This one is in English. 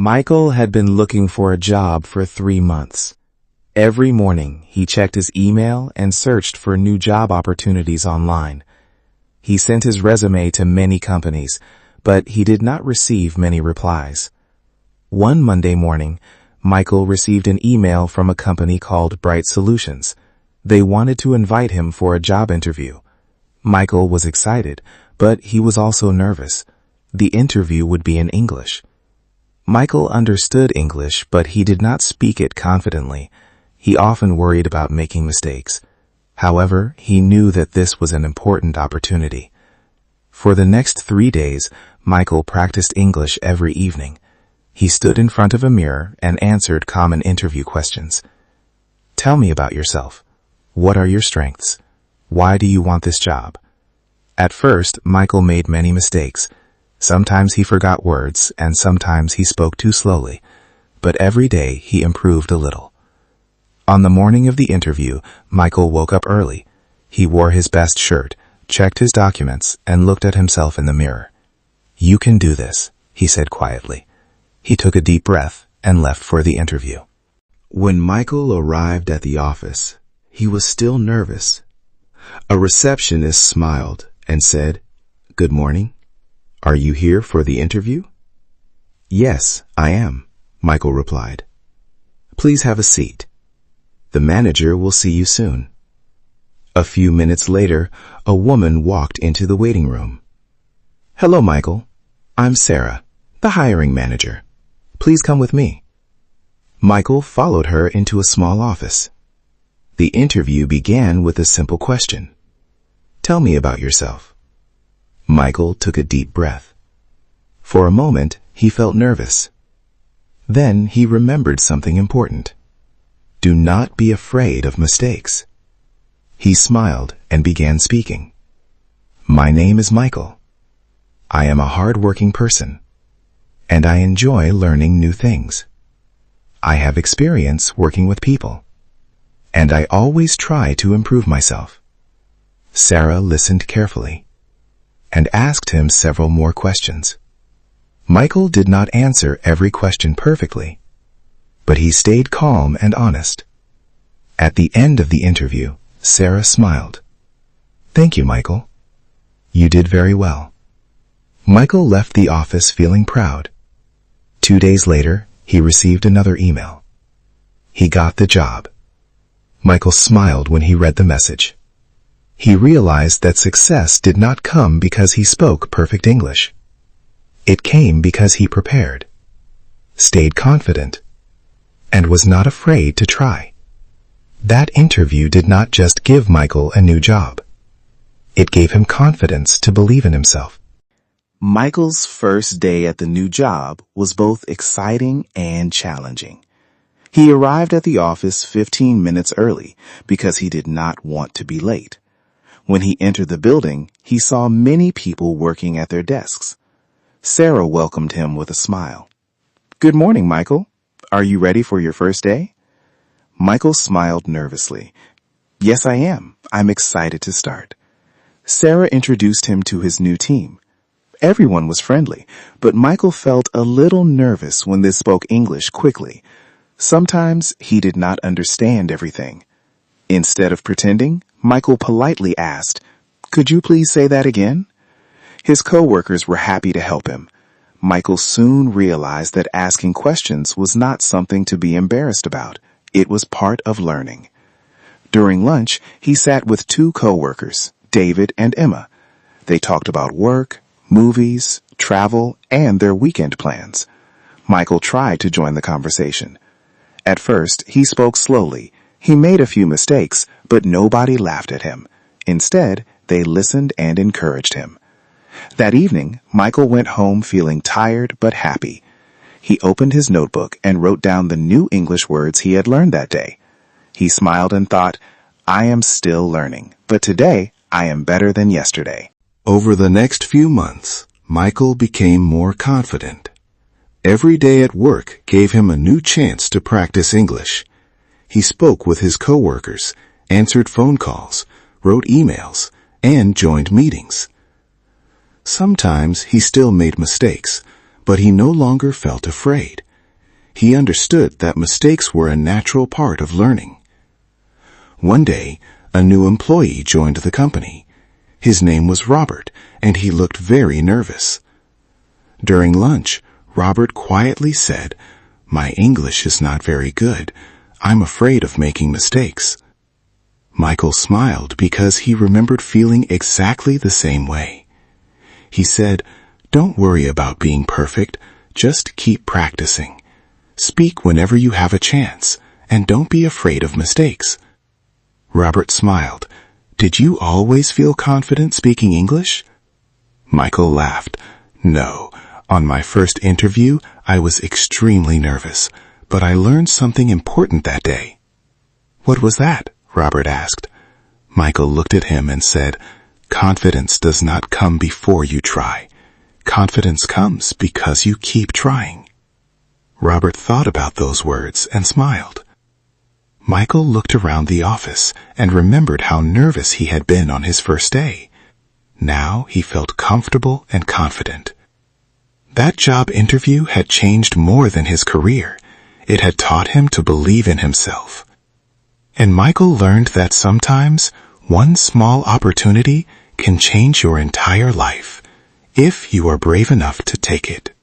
Michael had been looking for a job for 3 months. Every morning, he checked his email and searched for new job opportunities online. He sent his resume to many companies, but he did not receive many replies. One Monday morning, Michael received an email from a company called Bright Solutions. They wanted to invite him for a job interview. Michael was excited, but he was also nervous. The interview would be in English. Michael understood English, but he did not speak it confidently. He often worried about making mistakes. However, he knew that this was an important opportunity. For the next 3 days, Michael practiced English every evening. He stood in front of a mirror and answered common interview questions. Tell me about yourself. What are your strengths? Why do you want this job? At first, Michael made many mistakes. Sometimes he forgot words, and sometimes he spoke too slowly. But every day he improved a little. On the morning of the interview, Michael woke up early. He wore his best shirt, checked his documents, and looked at himself in the mirror. "You can do this," he said quietly. He took a deep breath and left for the interview. When Michael arrived at the office, he was still nervous. A receptionist smiled and said, "Good morning. Are you here for the interview?" "Yes, I am," Michael replied. "Please have a seat. The manager will see you soon." A few minutes later, a woman walked into the waiting room. "Hello, Michael. I'm Sarah, the hiring manager. Please come with me." Michael followed her into a small office. The interview began with a simple question. "Tell me about yourself." Michael took a deep breath. For a moment, he felt nervous. Then he remembered something important. Do not be afraid of mistakes. He smiled and began speaking. "My name is Michael. I am a hard-working person, and I enjoy learning new things. I have experience working with people, and I always try to improve myself." Sarah listened carefully and asked him several more questions. Michael did not answer every question perfectly, but he stayed calm and honest. At the end of the interview, Sarah smiled. "Thank you, Michael. You did very well." Michael left the office feeling proud. 2 days later, he received another email. He got the job. Michael smiled when he read the message. He realized that success did not come because he spoke perfect English. It came because he prepared, stayed confident, and was not afraid to try. That interview did not just give Michael a new job. It gave him confidence to believe in himself. Michael's first day at the new job was both exciting and challenging. He arrived at the office 15 minutes early because he did not want to be late. When he entered the building, he saw many people working at their desks. Sarah welcomed him with a smile. "Good morning, Michael. Are you ready for your first day?" Michael smiled nervously. "Yes, I am. I'm excited to start." Sarah introduced him to his new team. Everyone was friendly, but Michael felt a little nervous when they spoke English quickly. Sometimes he did not understand everything. Instead of pretending, Michael politely asked, "Could you please say that again?" His co-workers were happy to help him. Michael soon realized that asking questions was not something to be embarrassed about. It was part of learning. During lunch, he sat with 2 co-workers, David and Emma. They talked about work, movies, travel, and their weekend plans. Michael tried to join the conversation. At first, he spoke slowly. He made a few mistakes, but nobody laughed at him. Instead, they listened and encouraged him. That evening, Michael went home feeling tired but happy. He opened his notebook and wrote down the new English words he had learned that day. He smiled and thought, "I am still learning, but today I am better than yesterday." Over the next few months, Michael became more confident. Every day at work gave him a new chance to practice English. He spoke with his coworkers, answered phone calls, wrote emails, and joined meetings. Sometimes he still made mistakes, but he no longer felt afraid. He understood that mistakes were a natural part of learning. One day, a new employee joined the company. His name was Robert, and he looked very nervous. During lunch, Robert quietly said, "My English is not very good. I'm afraid of making mistakes." Michael smiled because he remembered feeling exactly the same way. He said, "Don't worry about being perfect. Just keep practicing. Speak whenever you have a chance, and don't be afraid of mistakes." Robert smiled. "Did you always feel confident speaking English?" Michael laughed. "No. On my first interview, I was extremely nervous, but I learned something important that day." "What was that?" Robert asked. Michael looked at him and said, "Confidence does not come before you try. Confidence comes because you keep trying." Robert thought about those words and smiled. Michael looked around the office and remembered how nervous he had been on his first day. Now he felt comfortable and confident. That job interview had changed more than his career. It had taught him to believe in himself. And Michael learned that sometimes one small opportunity can change your entire life if you are brave enough to take it.